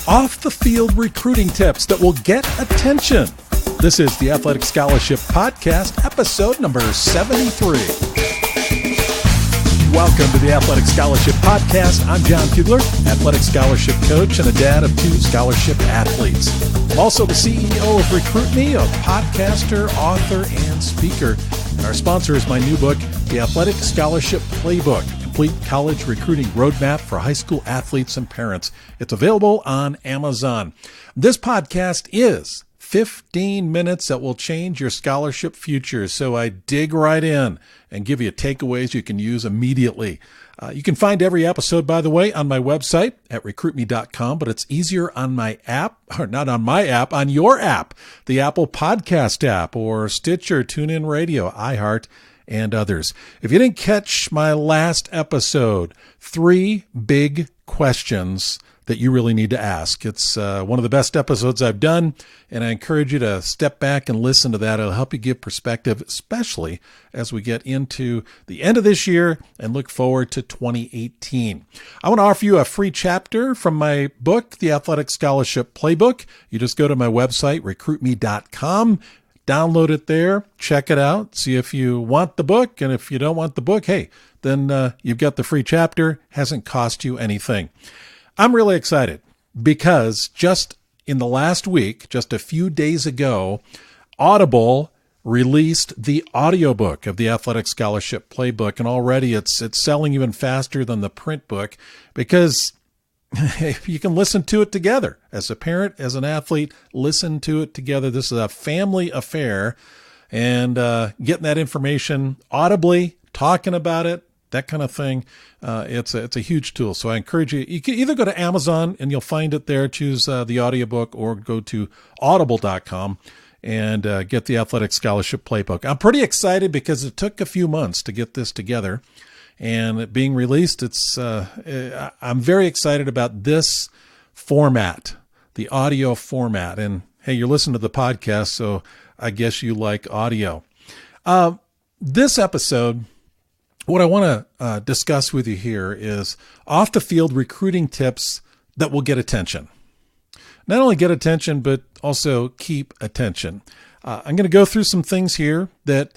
off-the-field recruiting tips that will get attention. This is the Athletic Scholarship Podcast, episode number 73. Welcome to the Athletic Scholarship Podcast. I'm Jon Fugler, athletic scholarship coach and a dad of 2 scholarship athletes. I'm also the CEO of Recruit Me, a podcaster, author, and speaker. And our sponsor is my new book, The Athletic Scholarship Playbook, Complete College Recruiting Roadmap for High School Athletes and Parents. It's available on Amazon. This podcast is 15 minutes that will change your scholarship future. So I dig right in and give you takeaways you can use immediately. You can find every episode, by the way, on my website at recruitme.com, but it's easier on my app, or not on my app, on your app, the Apple Podcast app, or Stitcher, TuneIn Radio, iHeart, and others. If you didn't catch my last episode, 3 big questions that you really need to ask. It's one of the best episodes I've done, and I encourage you to step back and listen to that. It'll help you give perspective, especially as we get into the end of this year and look forward to 2018. I want to offer you a free chapter from my book, The Athletic Scholarship Playbook. You just go to my website, recruitme.com, download it there, check it out, see if you want the book, and if you don't want the book, hey, then you've got the free chapter. Hasn't cost you anything. I'm really excited because just in the last week, just a few days ago, Audible released the audiobook of the Athletic Scholarship Playbook, and already it's selling even faster than the print book because you can listen to it together. As a parent, as an athlete, listen to it together. This is a family affair, and getting that information audibly, talking about it, that kind of thing, it's a huge tool. So I encourage you, you can either go to Amazon and you'll find it there, choose the audiobook, or go to audible.com and get the Athletic Scholarship Playbook. I'm pretty excited because it took a few months to get this together, and it being released, I'm very excited about this format, the audio format. And hey, you're listening to the podcast, so I guess you like audio. This episode, what I want to discuss with you here is off-the-field recruiting tips that will get attention. Not only get attention, but also keep attention. I'm going to go through some things here that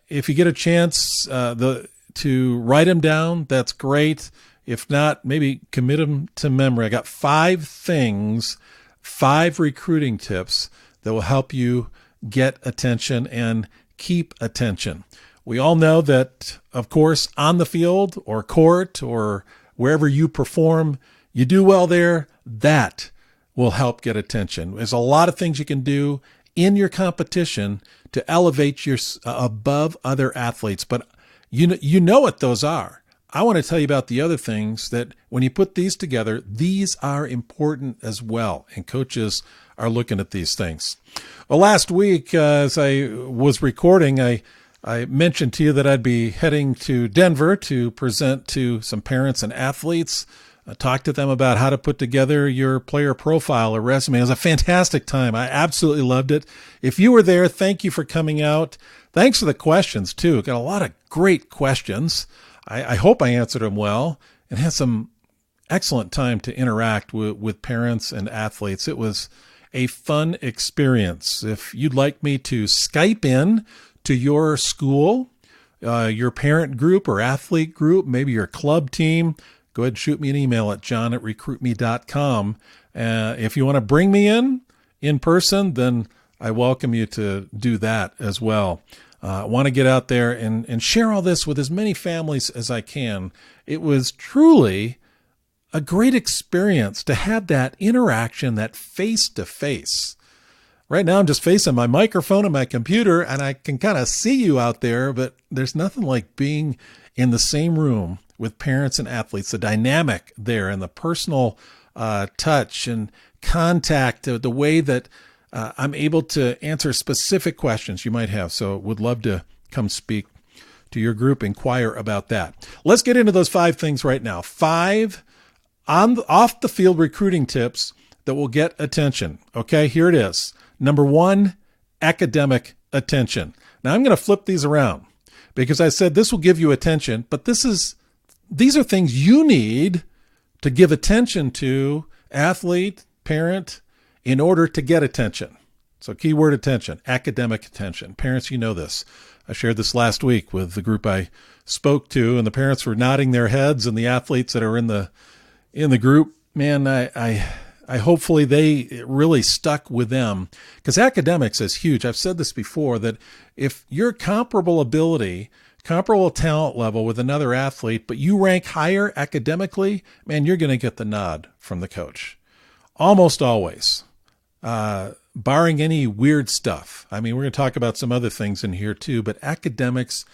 if you get a chance to write them down, that's great. If not, maybe commit them to memory. I got 5 things, 5 recruiting tips that will help you get attention and keep attention. We all know that, of course, on the field or court or wherever you perform, you do well there, that will help get attention. There's a lot of things you can do in your competition to elevate your above other athletes, but you know what those are. I want to tell you about the other things that when you put these together, these are important as well, and coaches are looking at these things. Well, last week, as I was recording, I mentioned to you that I'd be heading to Denver to present to some parents and athletes, talk to them about how to put together your player profile or resume. It was a fantastic time. I absolutely loved it. If you were there, thank you for coming out. Thanks for the questions, too. Got a lot of great questions. I hope I answered them well and had some excellent time to interact with parents and athletes. It was a fun experience. If you'd like me to Skype in to your school, your parent group or athlete group, maybe your club team, go ahead and shoot me an email at john@recruitme.com. If you want to bring me in person, then I welcome you to do that as well. I want to get out there and share all this with as many families as I can. It was truly a great experience to have that interaction, that face-to-face. Right now, I'm just facing my microphone and my computer, and I can kind of see you out there, but there's nothing like being in the same room with parents and athletes, the dynamic there and the personal touch and contact, the way that I'm able to answer specific questions you might have. So would love to come speak to your group, inquire about that. Let's get into those 5 things right now. 5 off-the-field recruiting tips that will get attention. Okay, here it is. Number 1, academic attention. Now I'm going to flip these around because I said this will give you attention, but these are things you need to give attention to athlete, parent, in order to get attention. So keyword attention, academic attention. Parents, you know this. I shared this last week with the group I spoke to, and the parents were nodding their heads, and the athletes that are in the group, man, I hopefully they really stuck with them, because academics is huge. I've said this before, that if you're comparable ability, comparable talent level with another athlete, but you rank higher academically, man, you're going to get the nod from the coach. Almost always. Barring any weird stuff. I mean, we're going to talk about some other things in here too, but academics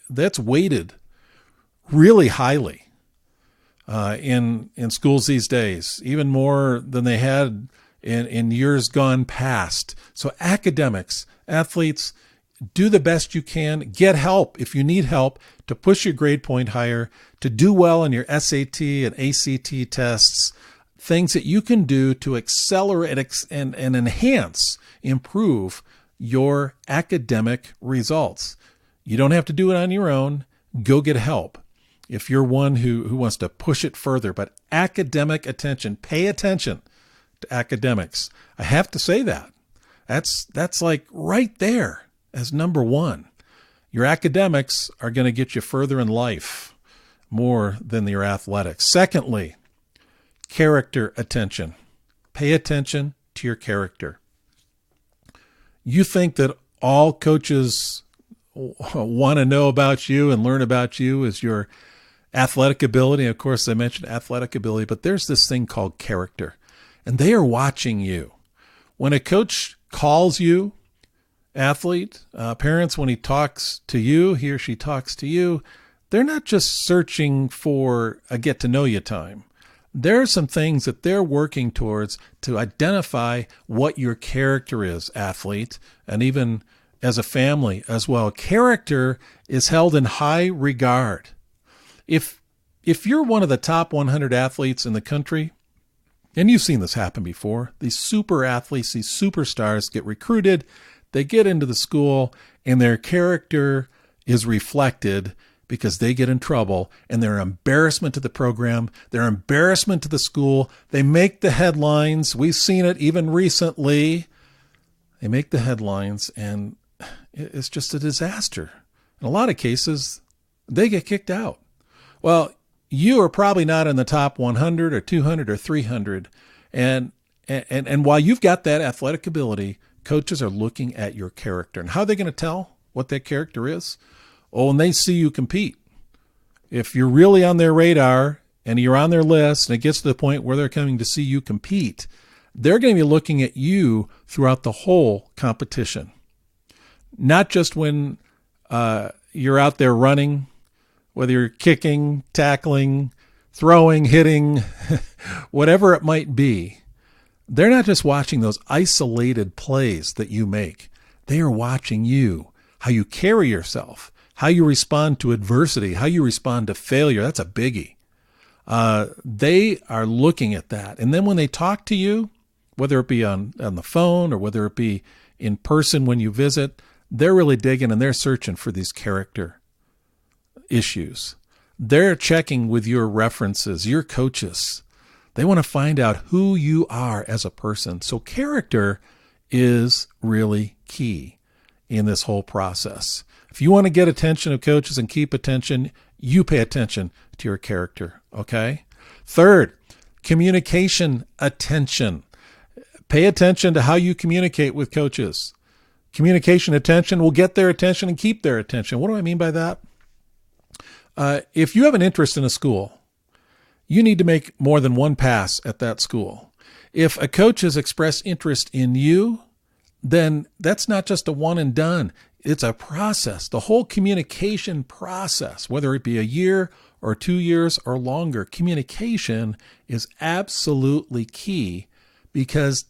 that's weighted really highly in schools these days, even more than they had in years gone past. So academics, athletes, do the best you can. Get help if you need help to push your grade point higher, to do well in your SAT and ACT tests. Things that you can do to accelerate and enhance, improve your academic results. You don't have to do it on your own. Go get help if you're one who wants to push it further. But academic attention, pay attention to academics. I have to say that. That's like right there as number one. Your academics are going to get you further in life more than your athletics. Secondly, character attention. Pay attention to your character. You think that all coaches want to know about you and learn about you is your athletic ability. Of course, I mentioned athletic ability, but there's this thing called character, and they are watching you. When a coach calls you, athlete, parents, when he talks to you, he or she talks to you, they're not just searching for a get-to-know-you time. There are some things that they're working towards to identify what your character is, athlete, and even as a family as well. Character is held in high regard. If you're one of the top 100 athletes in the country, and you've seen this happen before, these super athletes, these superstars get recruited, they get into the school, and their character is reflected because they get in trouble, and they're an embarrassment to the program. They're an embarrassment to the school. They make the headlines. We've seen it even recently. They make the headlines, and it's just a disaster. In a lot of cases, they get kicked out. Well, you are probably not in the top 100 or 200 or 300. And while you've got that athletic ability, coaches are looking at your character. And how are they going to tell what that character is? Oh, and they see you compete. If you're really on their radar and you're on their list and it gets to the point where they're coming to see you compete, they're going to be looking at you throughout the whole competition. Not just when you're out there running, whether you're kicking, tackling, throwing, hitting, whatever it might be. They're not just watching those isolated plays that you make. They are watching you, how you carry yourself, how you respond to adversity, how you respond to failure. That's a biggie. They are looking at that. And then when they talk to you, whether it be on the phone or whether it be in person when you visit, they're really digging and they're searching for these character issues. They're checking with your references, your coaches. They want to find out who you are as a person. So character is really key in this whole process. If you want to get attention of coaches and keep attention, you pay attention to your character, okay? Third, communication attention. Pay attention to how you communicate with coaches. Communication attention will get their attention and keep their attention. What do I mean by that? If you have an interest in a school, you need to make more than one pass at that school. If a coach has expressed interest in you, then that's not just a one and done. It's a process. The whole communication process, whether it be a year or 2 years or longer, communication is absolutely key because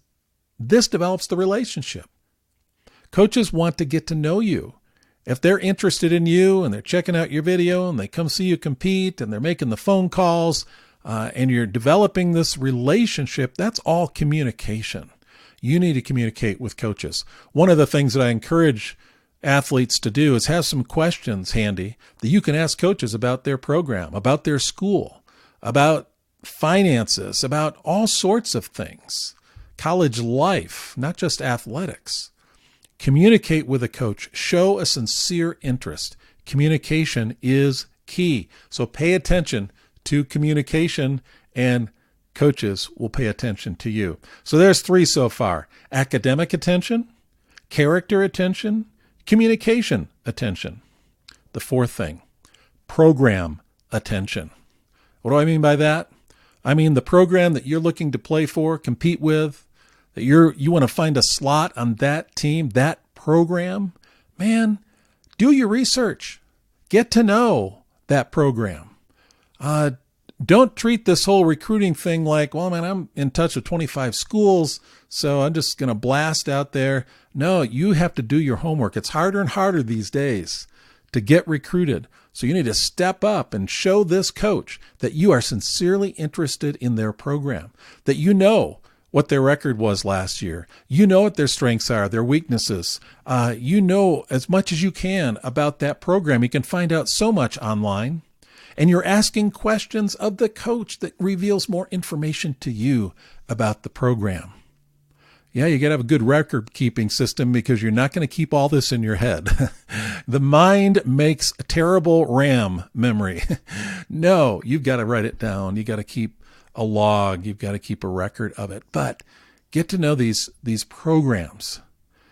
this develops the relationship. Coaches want to get to know you. If they're interested in you and they're checking out your video and they come see you compete and they're making the phone calls and you're developing this relationship, that's all communication. You need to communicate with coaches. One of the things that I encourage athletes to do is have some questions handy that you can ask coaches about their program, about their school, about finances, about all sorts of things, college life, not just athletics. Communicate with a coach. Show a sincere interest. Communication is key. So pay attention to communication, and coaches will pay attention to you. So there's 3 so far: academic attention, character attention, communication attention. The 4th thing, program attention. What do I mean by that? I mean the program that you're looking to play for, compete with, that you want to find a slot on that team, that program. Man, do your research. Get to know that program. Don't treat this whole recruiting thing like, well, man, I'm in touch with 25 schools, so I'm just going to blast out there. No, you have to do your homework. It's harder and harder these days to get recruited. So you need to step up and show this coach that you are sincerely interested in their program, that you know what their record was last year. You know what their strengths are, their weaknesses. You know as much as you can about that program. You can find out so much online. And you're asking questions of the coach that reveals more information to you about the program. Yeah, you got to have a good record-keeping system because you're not going to keep all this in your head. The mind makes a terrible RAM memory. No, you've got to write it down. You got to keep a log. You've got to keep a record of it. But get to know these programs.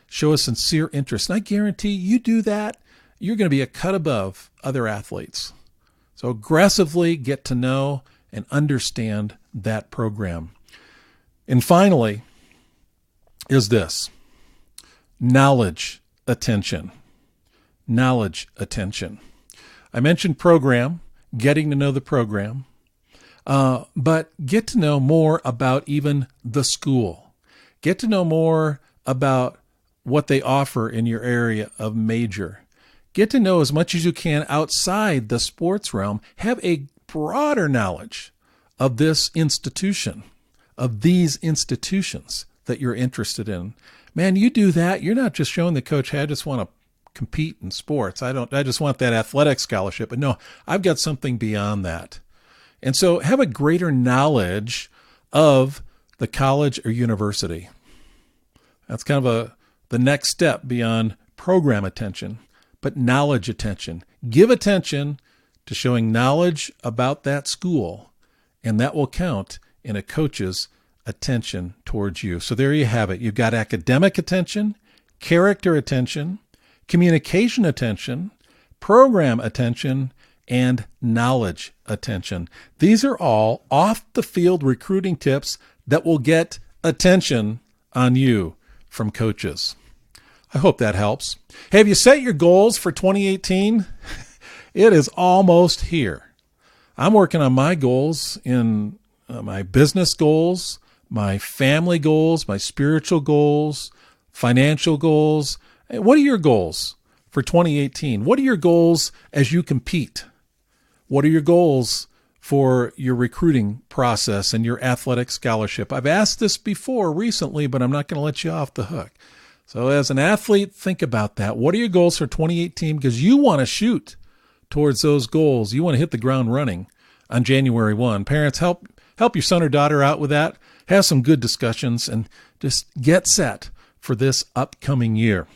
Show a sincere interest. And I guarantee you do that, you're going to be a cut above other athletes. So aggressively get to know and understand that program. And finally is this: knowledge attention. Knowledge attention. I mentioned program, getting to know the program, but get to know more about even the school. Get to know more about what they offer in your area of major. Get to know as much as you can outside the sports realm. Have a broader knowledge of this institution, of these institutions that you're interested in. Man, you do that, you're not just showing the coach, hey, I just want to compete in sports. I just want that athletic scholarship. But no, I've got something beyond that. And so have a greater knowledge of the college or university. That's kind of the next step beyond program attention. But knowledge attention. Give attention to showing knowledge about that school, and that will count in a coach's attention towards you. So there you have it. You've got academic attention, character attention, communication attention, program attention, and knowledge attention. These are all off-the-field recruiting tips that will get attention on you from coaches. I hope that helps. Hey, have you set your goals for 2018? It is almost here. I'm working on my goals in my business goals, my family goals, my spiritual goals, financial goals. What are your goals for 2018? What are your goals as you compete? What are your goals for your recruiting process and your athletic scholarship? I've asked this before recently, but I'm not going to let you off the hook. So as an athlete, think about that. What are your goals for 2018? Because you want to shoot towards those goals. You want to hit the ground running on January 1. Parents, help your son or daughter out with that. Have some good discussions and just get set for this upcoming year.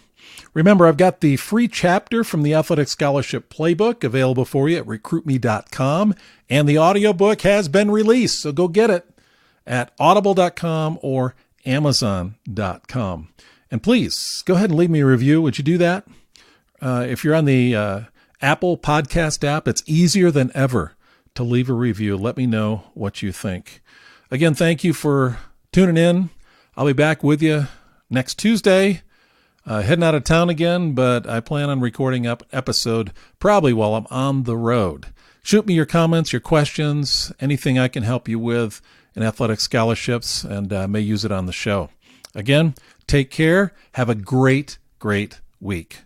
Remember, I've got the free chapter from the Athletic Scholarship Playbook available for you at recruitme.com, and the audiobook has been released, so go get it at audible.com or amazon.com. And please, go ahead and leave me a review. Would you do that? If you're on the Apple podcast app, it's easier than ever to leave a review. Let me know what you think. Again, thank you for tuning in. I'll be back with you next Tuesday. Heading out of town again, but I plan on recording up episode probably while I'm on the road. Shoot me your comments, your questions, anything I can help you with in athletic scholarships, and may use it on the show. Again, take care. Have a great, great week.